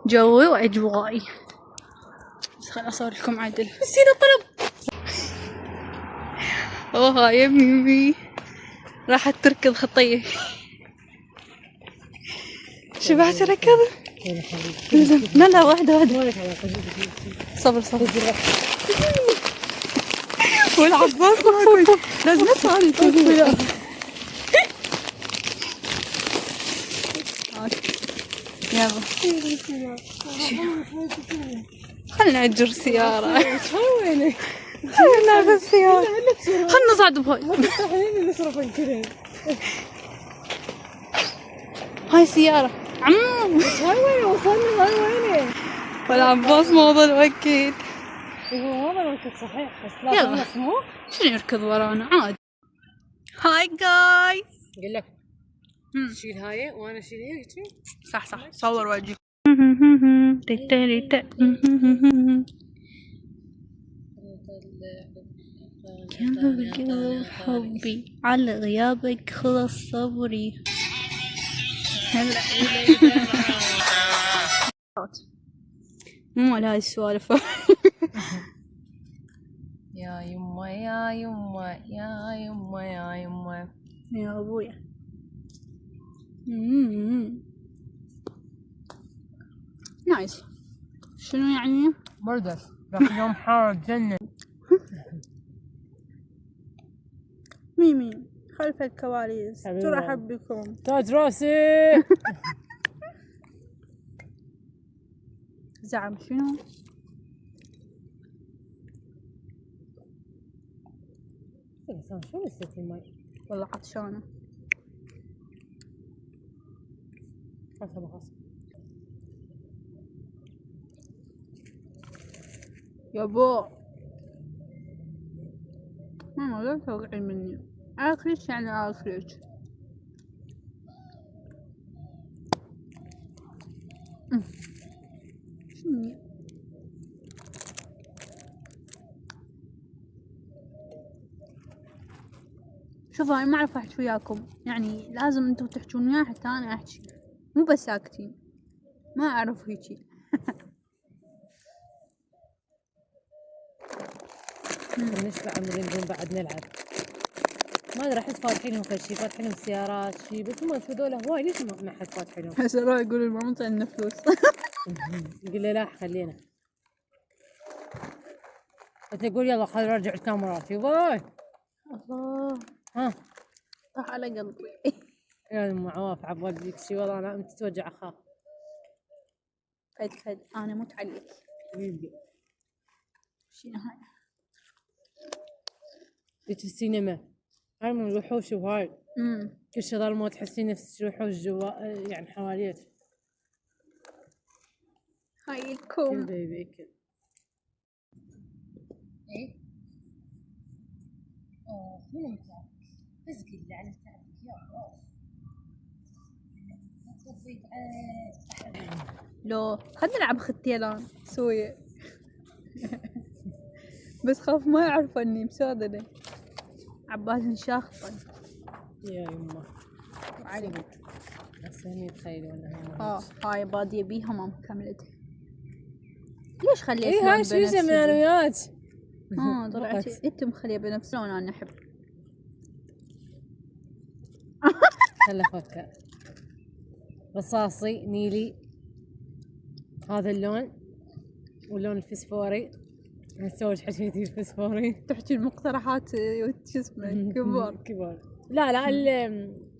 جوي وأجوائي. بس خليني أصور لكم عدل. نسينا الطلب. أوه يا ميمي راحت تركض خطية. شبعت ركض. لا لا واحدة. صبر. والعباس لازم تصاري تقولي. يلا خلنا نأجر سيارة. وينك؟ خلنا ناخذ سيارة. خلنا نصعد بهاي. هاي سيارة عمو. هاي وين وصلنا؟ هاي وينك؟ والعباس ما ظل أكيد. هو هذا الوقت صحيح بس لا يلا شنو يركض ورانا عادي. هاي جايز. قل لك شيل هاي وانا اشيل هيك. صح صور واجيك. كان حبي على غيابك خلص صبري. مو على هاي السوالف. يا يما يا يما يا يما يا يما يا ابويا. نايس. شنو يعني؟ بردك راح يوم حار تجنن. ميمي خلف الكواليس ترحب بكم. تاج راسي. زعم شنو؟ شو نسيت الماي؟ والله عطشانة. خلاص. يابا ماما لا توقعي مني. اكلش يعني اكلش. شنو؟ شوفوا انا ما اعرف احكي وياكم، يعني لازم انتم تحجون وياي حتى انا احكي، مو بس ساكتين. ما اعرف هيجي. نشبع نقوم بعد نلعب. ما ادري احس فاتحينهم كل شيء، فاتحينهم سيارات شيء، بس هم شو ذولا هواي ليش ما حد فاتحينهم؟ هسه راح يقول الماما عندنا فلوس. يقول لي لا خلينا. تقول يلا خل نرجع الكاميرات يباي. الله ها طاح على قلبي. يا ام عواف عبالي ذيك الشيء والله انا متوجع اخاف. فد انا مت عليك. شنو هاي؟ في السينما هاي من الوحوش وهاي كل شيء ظلمة تحسين نفس الوحوش جوا يعني حواليك. هايكم كل بيبي كل. ايه منو متعب؟ بس قل على تعبك يا الله. لو خلنا نلعب ختيلان سوية. بس خاف ما يعرف اني مسودة عبالهم شاخطا. يا يما علي بس هني تخيلوا هاي بادية بيها ما مكملتها. ليش خليت اي هاي شوشة من انا وياك. طلعتي انت مخليه بنفس لون انا احب. خله افكر. رصاصي نيلي هذا اللون واللون الفسفوري. نسوي حشيتي الفسفوري. تحكي المقترحات شو اسمه كبار. لا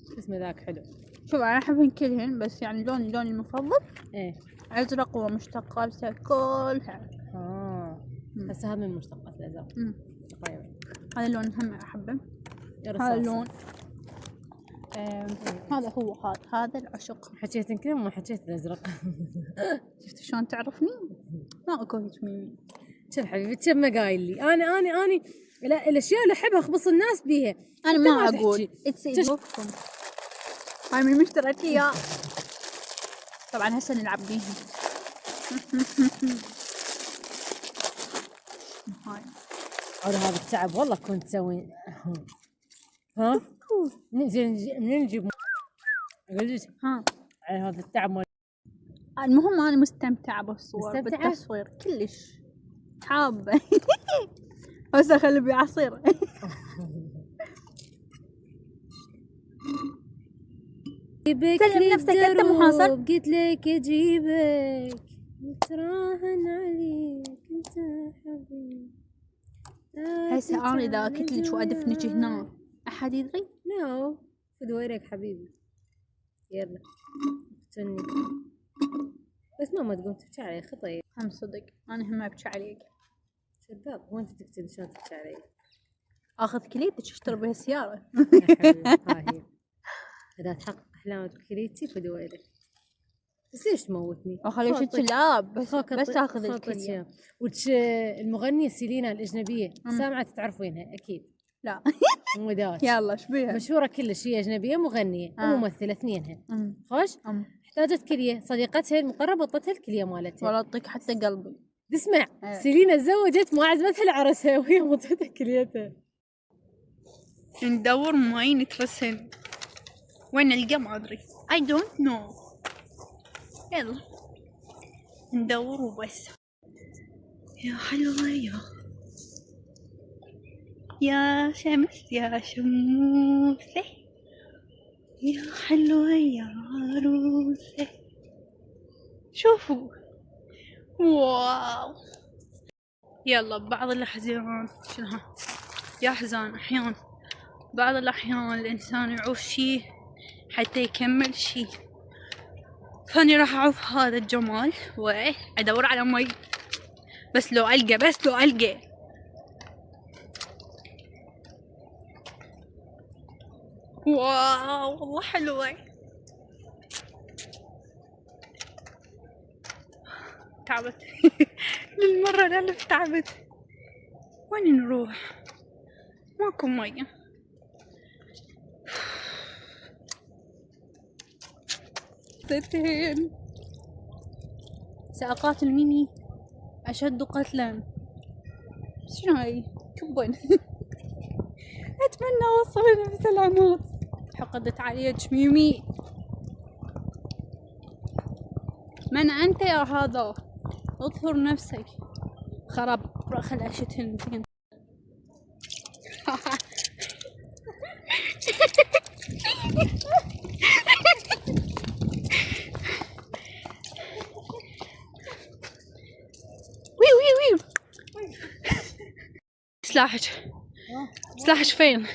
شو اسمه ذاك حلو. شوف انا احبهن كلهن بس يعني لوني المفضل ايه ازرق ومشتقاته كلها. هسه هذا من مشتقات الازرق. طيب هذا اللون هم احبه. هذا اللون هذا هو هذا العشق. حكيت كذا ما حكيت الازرق. شفت شلون تعرفني؟ ما اكو هيك ميمي. شوف حبيبي كم ما قايل لي انا لا الاشياء اللي احبها اخبص الناس بيها. انا ما اقول اتسيبكم. هاي ميمي اشترت لي طبعا هسه نلعب بيهم. هاي هذا التعب والله كنت تسوي. ها منين نجيب اقول لك على هذا التعب المهم أنا مستمتعة بالصور مستمتعة؟ بالتصوير كلش حابة. بس أخلي بعصير. سلم نفسك أنت محاصر. قلت لك أجيبك متراهن عليك أنت حبيبي. هسه أنا إذا قلت لك وأدفنك هنا أحد يدري؟ نو في دويرك حبيبي. يلا اقتلني بس ماما تقوم تبكي علي خطير. هم صدق أنا هم أبكي عليك. كذاب وانت تقتل شلون تبكي علي؟ آخذ كليتك اشتري بها سيارة. يا حبيبي ها هي إذا تحقق أحلامك بكليتي في دويرك. بس ليش تموتني؟ أخلي شو تلعب بس آخذ الكلية. وش المغنية سيلينا الأجنبية سامعة تعرفينها أكيد؟ لا. مو داش. يلا ايش بيها؟ مشهورة كلش هي أجنبية مغنية وممثلة اثنينها. خوش؟ احتاجت كلية صديقتها المقربة أعطتها الكلية مالتها. ولا أعطيك حتى قلبي. تسمع سيلينا تزوجت مع عزمتها لعرسها وهي مضتها كليتها. ندور ماي نترسل وين نلقى ما أدري. I don't know. يلا ندور وبس. يا حلوة يا شمس يا شموسة يا حلوة يا عروسة. شوفوا واو. يلا بعض الأحزان شنها يحزن أحيان. بعض الأحيان الإنسان يعوف شي حتى يكمل شي. فاني راح أعوف هذا الجمال وأدور على مي بس لو ألقى واو والله حلوة. تعبت. للمرة الألف تعبت. وين نروح؟ ماكو مية. ستين ساقات الميمي أشد قتلا. شنو هاي؟ كبن. أتمنى أوصل بسلامات. حقدت عليك ميمي. من أنت يا هذا؟ اظهر نفسك. خرب خل أشتهن زين. ويو سلاحك فين؟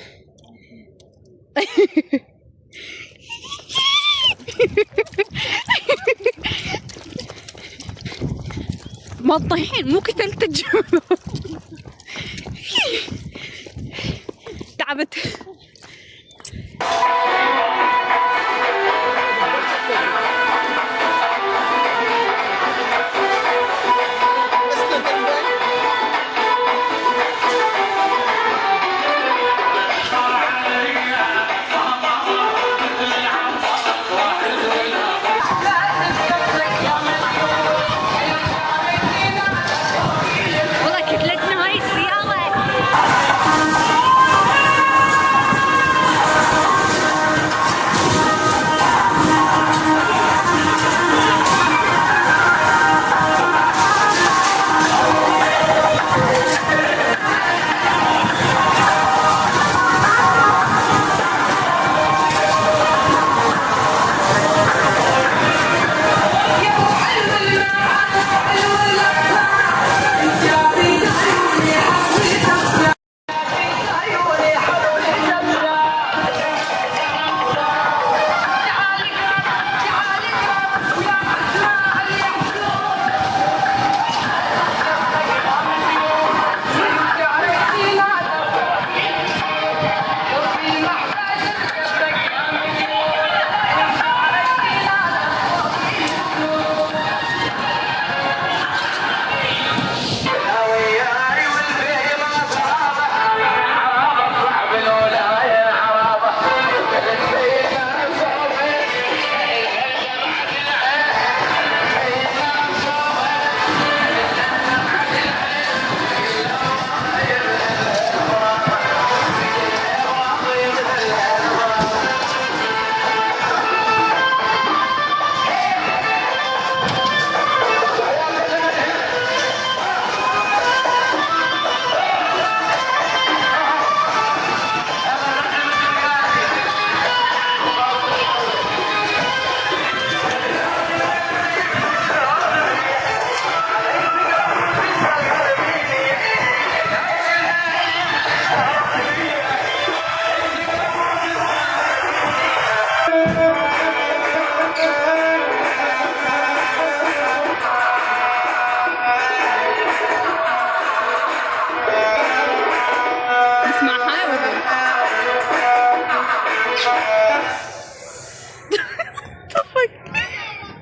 ما تطيحين مو قتلت الجمل. تعبت. والله كتلة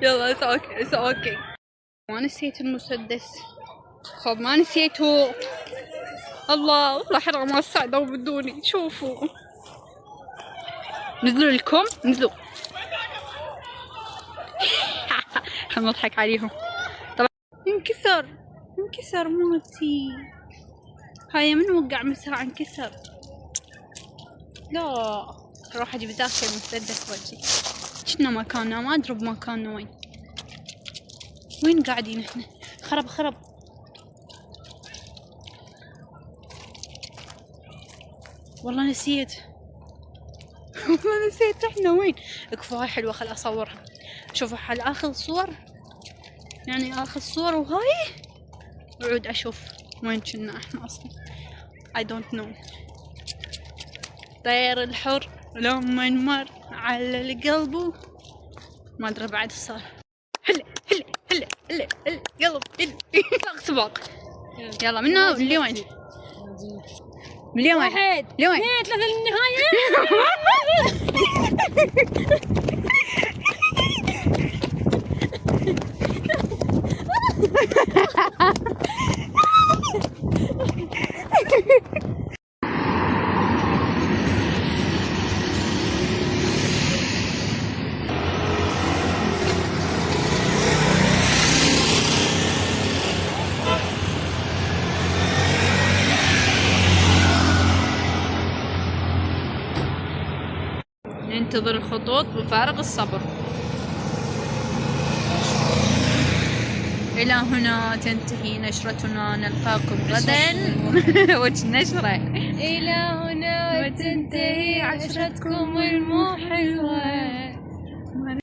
يلا اتس اوكي. ما نسيت المسدس. خب ما نسيته. الله والله حرام ما صعدوا بدوني. شوفوا نزلوا لكم نزلوا. حنضحك عليهم. طبعا انكسر موتي. هاي من وقع مسرع انكسر. لا راح اجيب داخل المسدس واجي. شنو مكاننا؟ ما ادري بمكاننا وين قاعدين احنا. خرب والله نسيت. والله نسيت احنا وين. كفاية حلوة خل اصورها. شوفوا حل اخذ صور يعني اخذ صور وهاي وعود اشوف وين كنا احنا اصلا. I don't know. طير الحر لما مر على القلب ما ادري بعد صار. هلا قلب سباق. يلا منا اللي وين؟ اللي وين؟ 1 اللي وين؟ 2 3 للنهاية. ننتظر الخطوط بفارغ الصبر. إلى هنا تنتهي نشرتنا. نلقاكم غدا. وش نشرة؟ إلى هنا وتنتهي عشرتكم المو حلوة.